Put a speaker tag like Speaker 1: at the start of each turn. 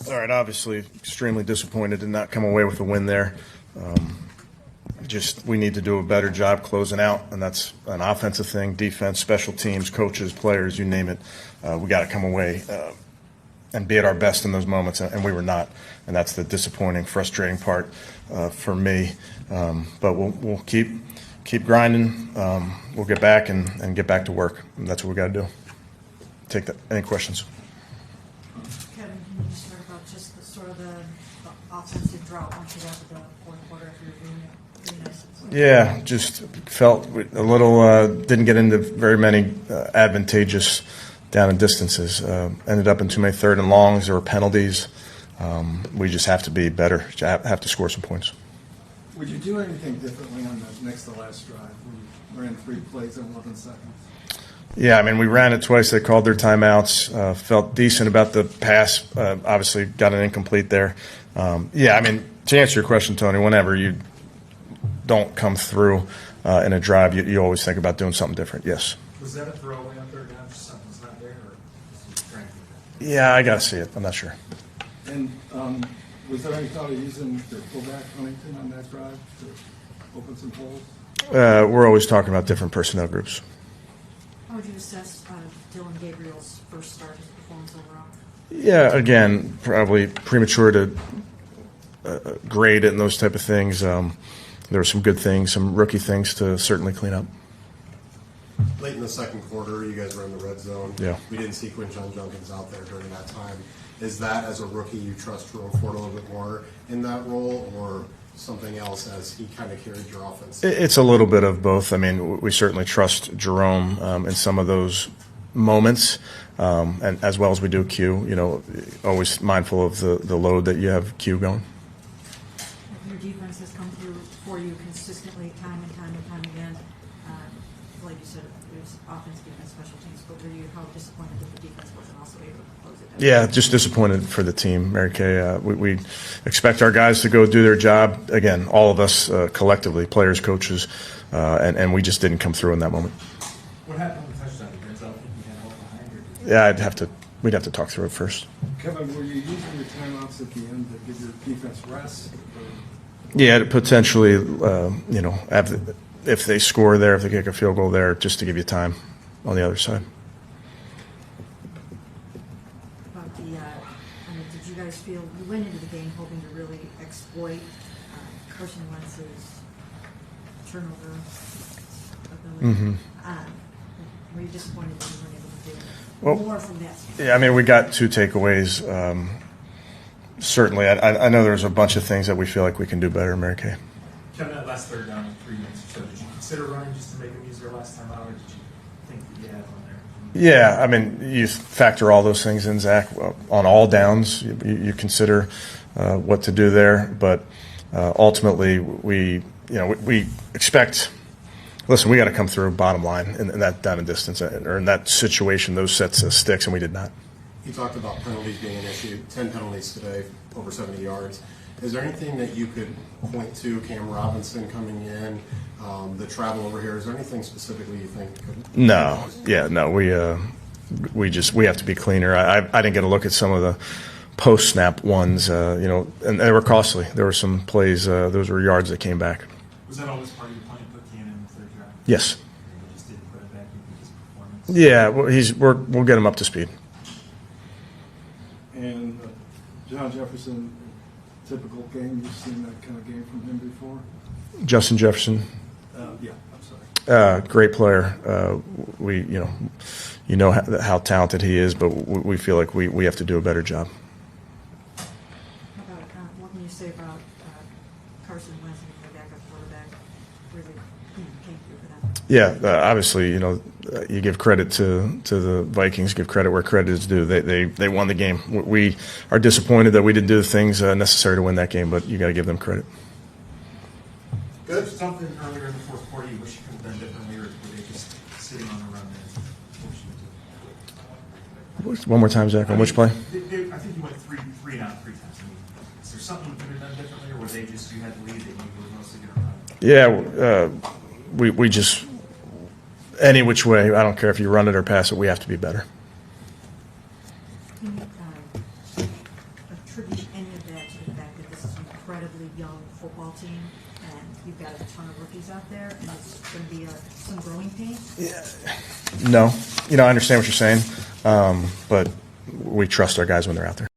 Speaker 1: All right, obviously extremely disappointed to not come away with a win there. We need to do a better job closing out, and that's an offensive thing, defense, special teams, coaches, players, you name it. We got to come away and be at our best in those moments, and we were not. And that's the disappointing, frustrating part for me. But we'll keep grinding. We'll get back and get back to work. And that's what we got to do. Take that. Any questions?
Speaker 2: Kevin, can you just talk about just the sort of the offensive drought once you got to the fourth quarter after you're doing it? Really nice.
Speaker 1: Yeah, just felt a little, didn't get into very many advantageous down and distances. Ended up in too many third and longs. There were penalties. We just have to be better, have to score some points.
Speaker 3: Would you do anything differently on the next to last drive? We ran 3 plays in 11 seconds.
Speaker 1: Yeah, I mean, we ran it twice. They called their timeouts. Felt decent about the pass. Obviously, got an incomplete there. Yeah, I mean, to answer your question, Tony, whenever you don't come through in a drive, you always think about doing something different, yes.
Speaker 4: Was that a throwaway on third down? Just something's not there? Or is he trying to do that?
Speaker 1: Yeah, I got to see it. I'm not sure.
Speaker 3: And was there any thought of using the fullback Huntington on that drive to open some holes?
Speaker 1: We're always talking about different personnel groups.
Speaker 2: How would you assess Dillon Gabriel's first start, his performance overall?
Speaker 1: Yeah, again, probably premature to grade it and those type of things. There were some good things, some rookie things to certainly clean up.
Speaker 5: Late in the second quarter, you guys were in the red zone.
Speaker 1: Yeah.
Speaker 5: We didn't see Quinton Junkins out there during that time. Is that, as a rookie, you trust Jerome Ford a little bit more in that role, or something else as he kind of carried your offense?
Speaker 1: It's a little bit of both. I mean, we certainly trust Jerome in some of those moments, and as well as we do Q. You know, always mindful of the load that you have Q going.
Speaker 2: Your defense has come through for you consistently, time and time again. Like you said, it was offense, defense, special teams. But were you how disappointed that the defense wasn't also able to close it down?
Speaker 1: Yeah, just disappointed for the team, Mary Kay. We expect our guys to go do their job. Again, all of us collectively, players, coaches, and we just didn't come through in that moment.
Speaker 4: What happened with the touchdown? Did Denzel think he had help behind, or did
Speaker 1: Yeah, we'd have to talk through it first.
Speaker 3: Kevin, were you using your timeouts at the end to give your defense rest?
Speaker 1: Yeah, to potentially, you know, if they score there, if they kick a field goal there, just to give you time on the other side.
Speaker 2: About the, I mean, did you guys feel you went into the game hoping to really exploit Carson Wentz's turnover ability?
Speaker 1: Mm-hmm.
Speaker 2: Were you disappointed that you weren't able to do
Speaker 1: Well,
Speaker 2: more from that?
Speaker 1: Yeah, I mean, we got 2 takeaways. Certainly, I know there's a bunch of things that we feel like we can do better, Mary Kay.
Speaker 4: Kevin, that last third down in 3 minutes or so, did you consider running just to make them use their last time out, or did you think that you had one there?
Speaker 1: Yeah, I mean, you factor all those things in, Zach. On all downs, you consider what to do there, but ultimately, we expect. Listen, we got to come through bottom line in that down and distance, or in that situation, those sets of sticks, and we did not.
Speaker 5: You talked about penalties being an issue. 10 penalties today, over 70 yards. Is there anything that you could point to, Cam Robinson coming in, the travel over here? Is there anything specifically you think could?
Speaker 1: No, yeah, no. We have to be cleaner. I didn't get a look at some of the post snap ones, you know, and they were costly. There were some plays; those were yards that came back.
Speaker 4: Was that always part of your plan to put Cam in the third drive?
Speaker 1: Yes.
Speaker 4: You just didn't put it back into his performance?
Speaker 1: Yeah, well, we'll get him up to speed.
Speaker 3: And John Jefferson, typical game. You've seen that kind of game from him before?
Speaker 1: Justin Jefferson,
Speaker 3: Yeah, I'm sorry.
Speaker 1: great player. You know how talented he is, but we feel like we have to do a better job.
Speaker 2: How about what can you say about Carson Wentz and the backup quarterback? Really came through for them.
Speaker 1: Yeah, obviously, you know, you give credit to the Vikings, give credit where credit is due. They won the game. We are disappointed that we didn't do the things necessary to win that game, but you got to give them credit.
Speaker 4: Good. Something earlier in the fourth quarter you wish you could have done differently, or were they just sitting on the run there?
Speaker 1: One more time, Zach, on which play?
Speaker 4: I think you went three and out 3 times. I mean, is there something you could have done differently, or were they just, you had the lead that you were mostly going to run?
Speaker 1: Yeah, we just, any which way, I don't care if you run it or pass it, we have to be better.
Speaker 2: A attribute any of that to the fact that this is an incredibly young football team and you've got a ton of rookies out there and it's going to be some growing pains?
Speaker 1: No. I understand what you're saying, but we trust our guys when they're out there.